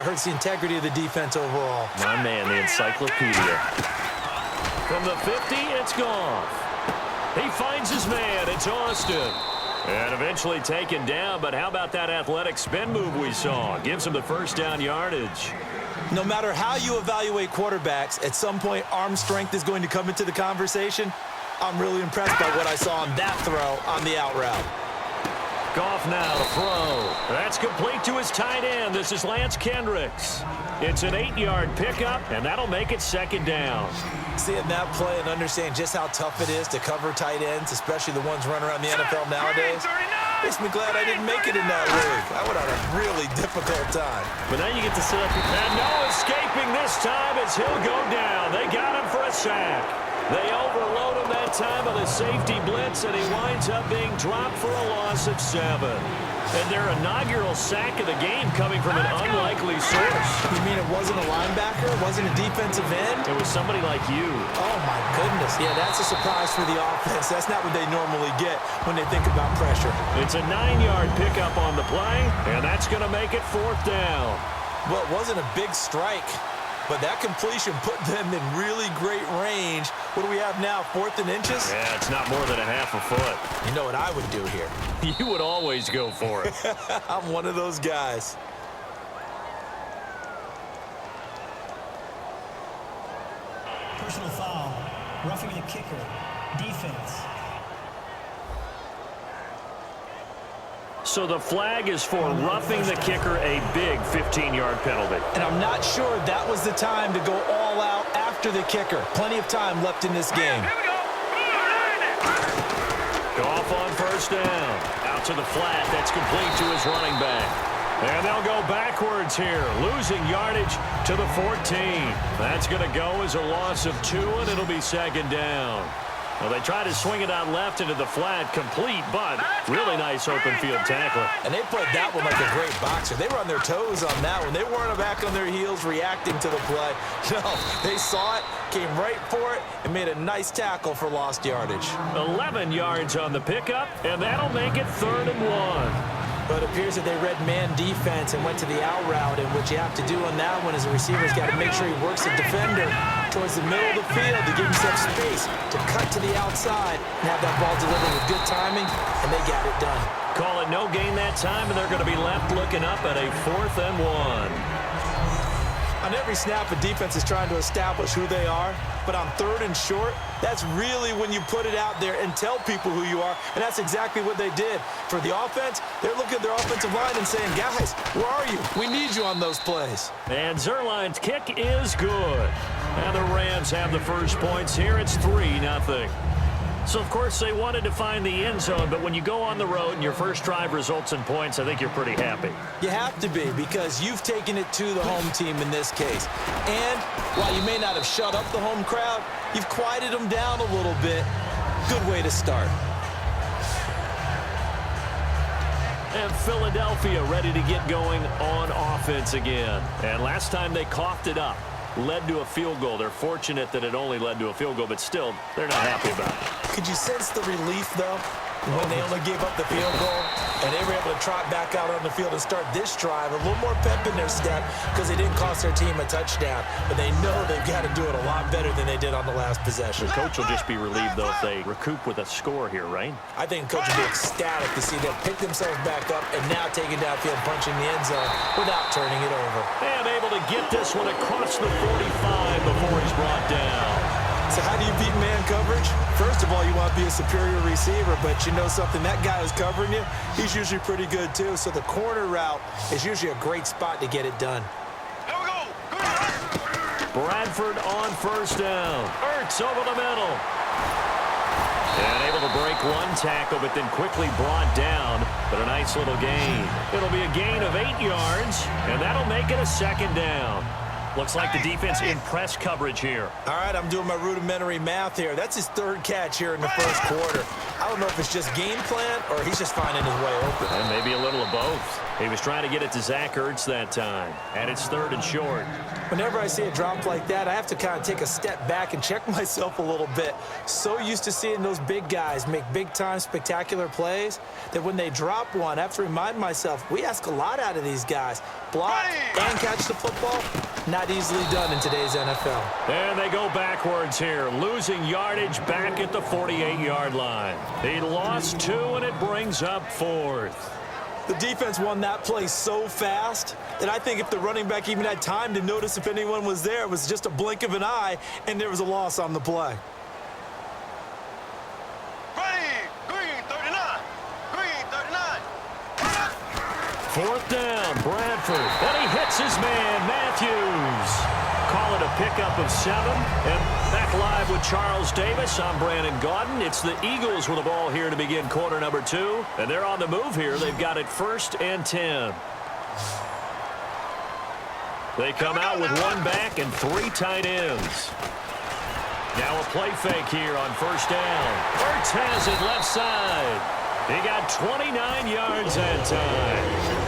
Hurts the integrity of the defense overall. My man, the encyclopedia. From the 50, it's Goff. He finds his man. It's Austin. And eventually taken down, but how about that athletic spin move we saw? Gives him the first down yardage. No matter how you evaluate quarterbacks, at some point arm strength is going to come into the conversation. I'm really impressed by what I saw on that throw on the out route. Goff now to throw. That's complete to his tight end. This is Lance Kendricks. It's an 8-yard pickup, and that'll make it second down. Seeing that play and understanding just how tough it is to cover tight ends, especially the ones running around the NFL nowadays, makes me glad I didn't make it in that league. I would have had a really difficult time. But now you get to sit up and no escaping this time as he'll go down. They got him for a sack. They overload him that time on a safety blitz, and he winds up being dropped for a loss of 7. And their inaugural sack of the game coming from an unlikely source. You mean it wasn't a linebacker? It wasn't a defensive end? It was somebody like you. Oh, my goodness. Yeah, that's a surprise for the offense. That's not what they normally get when they think about pressure. It's a 9-yard pickup on the play, and that's going to make it 4th down. Well, it wasn't a big strike, but that completion put them in really great range. What do we have now, 4th and inches? Yeah, it's not more than a half a foot. You know what I would do here? You would always go for it. I'm one of those guys. Personal foul, roughing the kicker, defense. So the flag is for roughing the kicker, a big 15-yard penalty. And I'm not sure that was the time to go all out after the kicker. Plenty of time left in this game. Goff on first down. Out to the flat. That's complete to his running back. And they'll go backwards here, losing yardage to the 14. That's going to go as a loss of 2, and it'll be second down. Well, they try to swing it out left into the flat, complete, but really nice open field tackle. And they played that one like a great boxer. They were on their toes on that one. They weren't back on their heels reacting to the play. No, they saw it, came right for it, and made a nice tackle for lost yardage. 11 yards on the pickup, and that'll make it 3rd and 1. But it appears that they read man defense and went to the out route, and what you have to do on that one is the receiver's got to make sure he works the defender towards the middle of the field to give himself space to cut to the outside and have that ball delivered with good timing, and they got it done. Call it no gain that time, and they're going to be left looking up at a 4th and 1. On every snap, a defense is trying to establish who they are, but on 3rd and short, that's really when you put it out there and tell people who you are, and that's exactly what they did. For the offense, they're looking at their offensive line and saying, guys, where are you? We need you on those plays. And Zerline's kick is good. And the Rams have the first points here. It's 3-0. So, of course, they wanted to find the end zone, but when you go on the road and your first drive results in points, I think you're pretty happy. You have to be, because you've taken it to the home team in this case. And while you may not have shut up the home crowd, you've quieted them down a little bit. Good way to start. And Philadelphia ready to get going on offense again. And last time they coughed it up. Led to a field goal. They're fortunate that it only led to a field goal, but still, they're not happy about it. Could you sense the relief, though, when they only gave up the field goal and they were able to trot back out on the field and start this drive? A little more pep in their step because they didn't cost their team a touchdown, but they know they've got to do it a lot better than they did on the last possession. The coach will just be relieved, though, if they recoup with a score here, right? I think the coach will be ecstatic to see them pick themselves back up and now taking downfield, punching the end zone without turning it over. And able to get this one across the 45 before he's brought down. So how do you beat man coverage? First of all, you want to be a superior receiver, but you know something, that guy who's covering you, he's usually pretty good too. So the corner route is usually a great spot to get it done. Here we go. Bradford on first down. Ertz over the middle. And able to break one tackle, but then quickly brought down. But a nice little gain. It'll be a gain of 8 yards, and that'll make it a second down. Looks like the defense in press coverage here. All right, I'm doing my rudimentary math here. That's his 3rd catch here in the first quarter. I don't know if it's just game plan or he's just finding his way open. And maybe a little of both. He was trying to get it to Zach Ertz that time. And it's 3rd and short. Whenever I see a drop like that, I have to kind of take a step back and check myself a little bit. So used to seeing those big guys make big-time spectacular plays that when they drop one, I have to remind myself, we ask a lot out of these guys. Block and catch the football, not easily done in today's NFL. And they go backwards here, losing yardage back at the 48-yard line. He lost 2, and it brings up 4th. The defense won that play so fast that I think if the running back even had time to notice if anyone was there, it was just a blink of an eye, and there was a loss on the play. Green 39. Green 39. 4th down, Bradford. And he hits his man, Matthews. Call it a pickup of 7. And back live with Charles Davis. I'm Brandon Gaudin. It's the Eagles with the ball here to begin quarter number 2. And they're on the move here. They've got it 1st and 10. They come out with 1 back and 3 tight ends. Now a play fake here on 1st down. Ertz has it left side. He got 29 yards that time.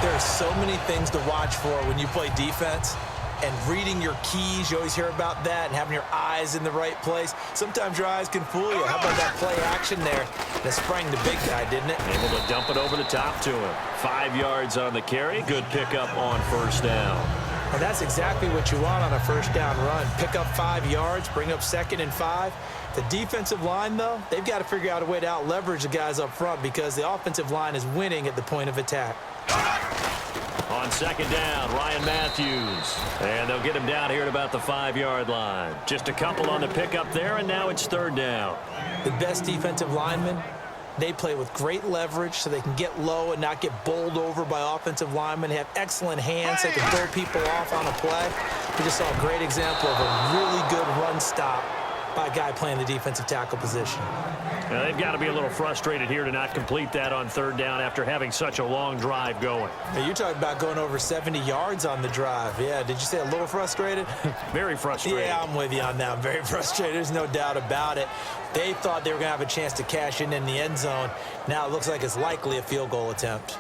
There are so many things to watch for when you play defense, and reading your keys, you always hear about that, and having your eyes in the right place. Sometimes your eyes can fool you. How about that play action there that sprang the big guy, didn't it? Able to dump it over the top to him. 5 yards on the carry. Good pickup on 1st down. And that's exactly what you want on a 1st down run. Pick up 5 yards, bring up 2nd and 5. The defensive line, though, they've got to figure out a way to out-leverage the guys up front because the offensive line is winning at the point of attack. On 2nd down, Ryan Matthews. And they'll get him down here at about the 5-yard line. Just a couple on the pickup there, and now it's 3rd down. The best defensive linemen, they play with great leverage so they can get low and not get bowled over by offensive linemen. They have excellent hands. They can throw people off on a play. We just saw a great example of a really good run stop by a guy playing the defensive tackle position. Now, they've got to be a little frustrated here to not complete that on 3rd down after having such a long drive going. Now, you're talking about going over 70 yards on the drive. Yeah, did you say a little frustrated? Very frustrated. Yeah, I'm with you on that. I'm very frustrated. There's no doubt about it. They thought they were going to have a chance to cash in the end zone. Now it looks like it's likely a field goal attempt.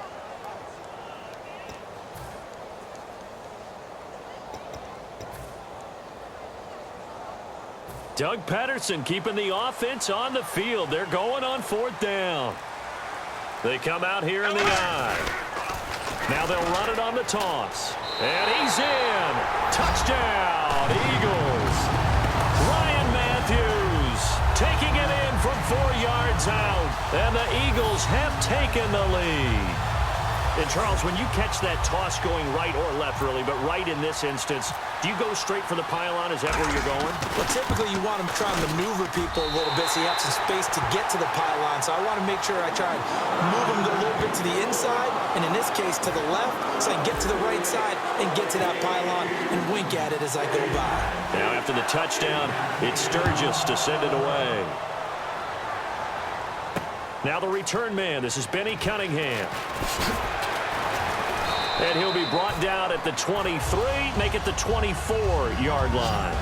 Doug Patterson keeping the offense on the field. They're going on 4th down. They come out here in the eye. Now they'll run it on the toss. And he's in. Touchdown, Eagles. Ryan Matthews taking it in from 4 yards out. And the Eagles have taken the lead. And Charles, when you catch that toss going right or left, really, but right in this instance, do you go straight for the pylon? Is that where you're going? Well, typically you want to try and maneuver people a little bit so you have some space to get to the pylon. So I want to make sure I try and move them a little bit to the inside, and in this case to the left, so I can get to the right side and get to that pylon and wink at it as I go by. Now after the touchdown, it's Sturgis to send it away. Now the return man. This is Benny Cunningham. And he'll be brought down at the 23, make it the 24-yard line.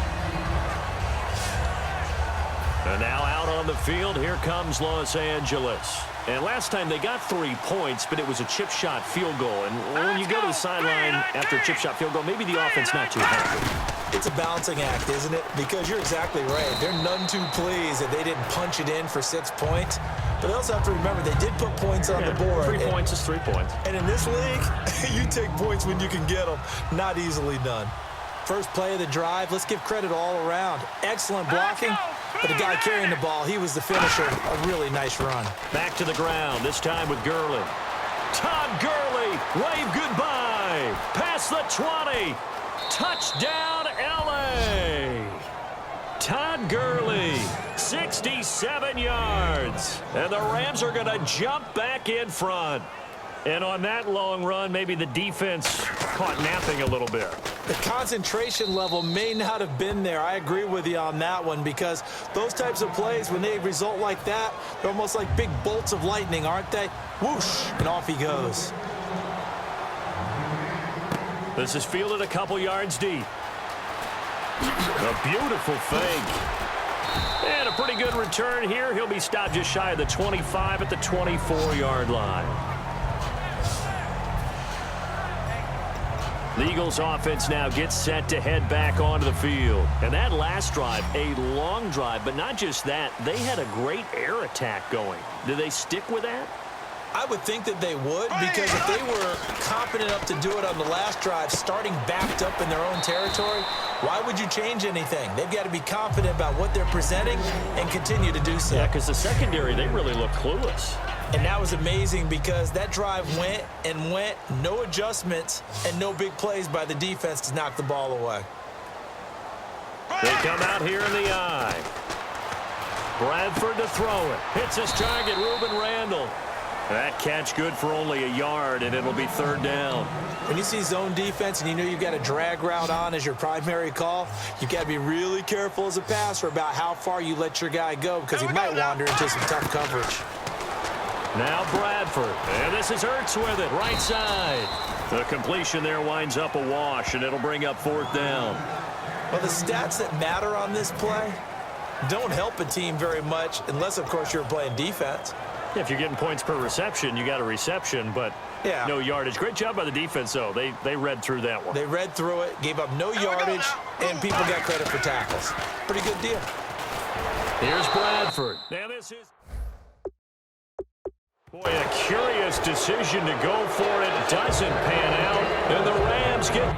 And now out on the field, here comes Los Angeles. And last time they got 3 points, but it was a chip shot field goal. And when you go to the sideline after a chip shot field goal, maybe the offense not too happy. It's a balancing act, isn't it? Because you're exactly right. They're none too pleased that they didn't punch it in for 6 points. But they also have to remember they did put points on the board. 3 points is 3 points. And in this league, you take points when you can get them. Not easily done. First play of the drive, let's give credit all around. Excellent blocking, but the guy carrying the ball, he was the finisher. A really nice run. Back to the ground, this time with Gurley. Todd Gurley, wave goodbye. Past the 20. Touchdown, L.A. Todd Gurley, 67 yards. And the Rams are going to jump back in front. And on that long run, maybe the defense caught napping a little bit. The concentration level may not have been there. I agree with you on that one because those types of plays, when they result like that, they're almost like big bolts of lightning, aren't they? Whoosh, and off he goes. This is fielded a couple yards deep. A beautiful fake. And a pretty good return here. He'll be stopped just shy of the 25 at the 24-yard line. The Eagles offense now gets set to head back onto the field. And that last drive, a long drive, but not just that, they had a great air attack going. Do they stick with that? I would think that they would, because if they were confident enough to do it on the last drive, starting backed up in their own territory, why would you change anything? They've got to be confident about what they're presenting and continue to do so. Yeah, because the secondary, they really look clueless. And that was amazing because that drive went and went, no adjustments, and no big plays by the defense to knock the ball away. They come out here in the eye. Bradford to throw it. Hits his target, Reuben Randall. That catch good for only a yard, and it'll be third down. When you see zone defense and you know you've got a drag route on as your primary call, you've got to be really careful as a passer about how far you let your guy go, because he might wander into some tough coverage. Now Bradford, and this is Ertz with it, right side. The completion there winds up a wash, and it'll bring up fourth down. Well, the stats that matter on this play don't help a team very much unless, of course, you're playing defense. If you're getting points per reception, you got a reception, but no yardage. Great job by the defense, though. They read through that one. They read through it, gave up no yardage, and people got credit for tackles. Pretty good deal. Here's Bradford. Now this is... Boy, a curious decision to go for it. Doesn't pan out, and the Rams get...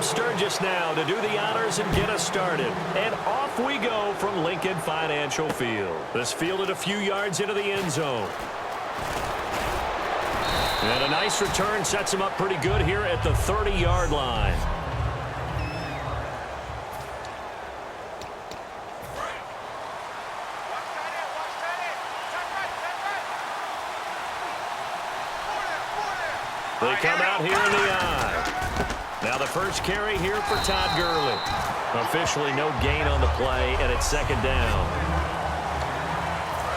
Sturgis now to do the honors and get us started. And off we go from Lincoln Financial Field. This fielded a few yards into the end zone. And a nice return sets him up pretty good here at the 30-yard line. They come out here in the eye. Now the first carry here for Todd Gurley. Officially no gain on the play, and it's second down.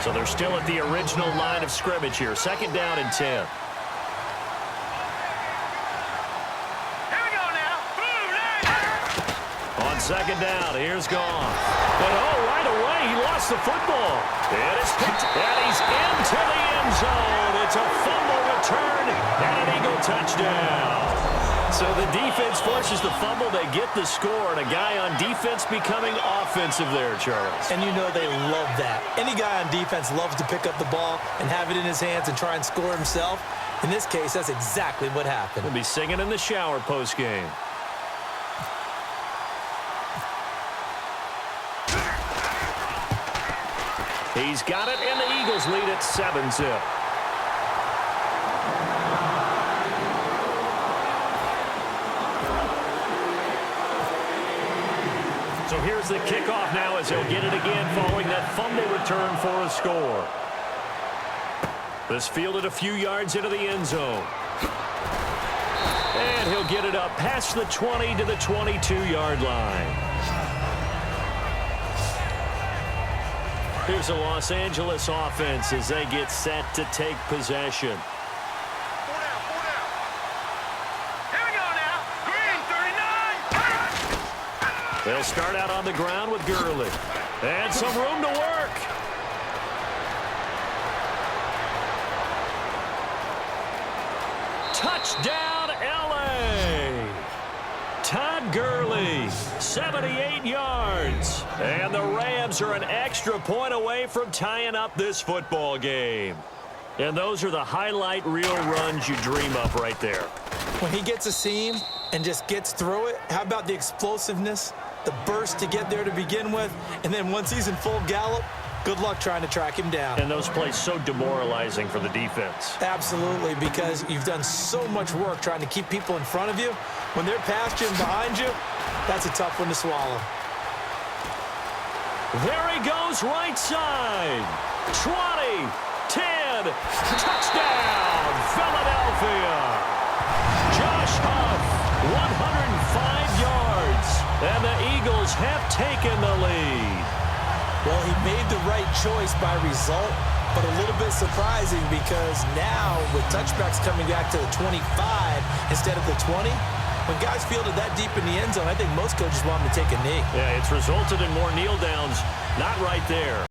So they're still at the original line of scrimmage here. Second down and 10. On second down, here's Goff. But right away, he lost the football. It is picked, and he's into the end zone. It's a fumble return and an Eagle touchdown. So the defense forces the fumble. They get the score, and a guy on defense becoming offensive there, Charles. And you know they love that. Any guy on defense loves to pick up the ball and have it in his hands and try and score himself. In this case, that's exactly what happened. He'll be singing in the shower post-game. He's got it, and the Eagles lead at 7-zip. So here's the kickoff now as he'll get it again following that fumble return for a score. This fielded a few yards into the end zone. And he'll get it up past the 20 to the 22-yard line. Here's the Los Angeles offense as they get set to take possession. They'll start out on the ground with Gurley. And some room to work. Touchdown, L.A. Todd Gurley, 78 yards. And the Rams are an extra point away from tying up this football game. And those are the highlight reel runs you dream up right there. When he gets a seam and just gets through it, how about the explosiveness, the burst to get there to begin with, and then once he's in full gallop, good luck trying to track him down. And those plays so demoralizing for the defense. Absolutely, because you've done so much work trying to keep people in front of you. When they're past you and behind you, that's a tough one to swallow. There he goes, right side. 20, 10, touchdown, Philadelphia. Josh Huff, 105 yards, and the Eagles have taken the lead. Well, he made the right choice by result, but a little bit surprising because now with touchbacks coming back to the 25 instead of the 20, When guys field it that deep in the end zone, I think most coaches want them to take a knee. Yeah, it's resulted in more kneel downs. Not right there.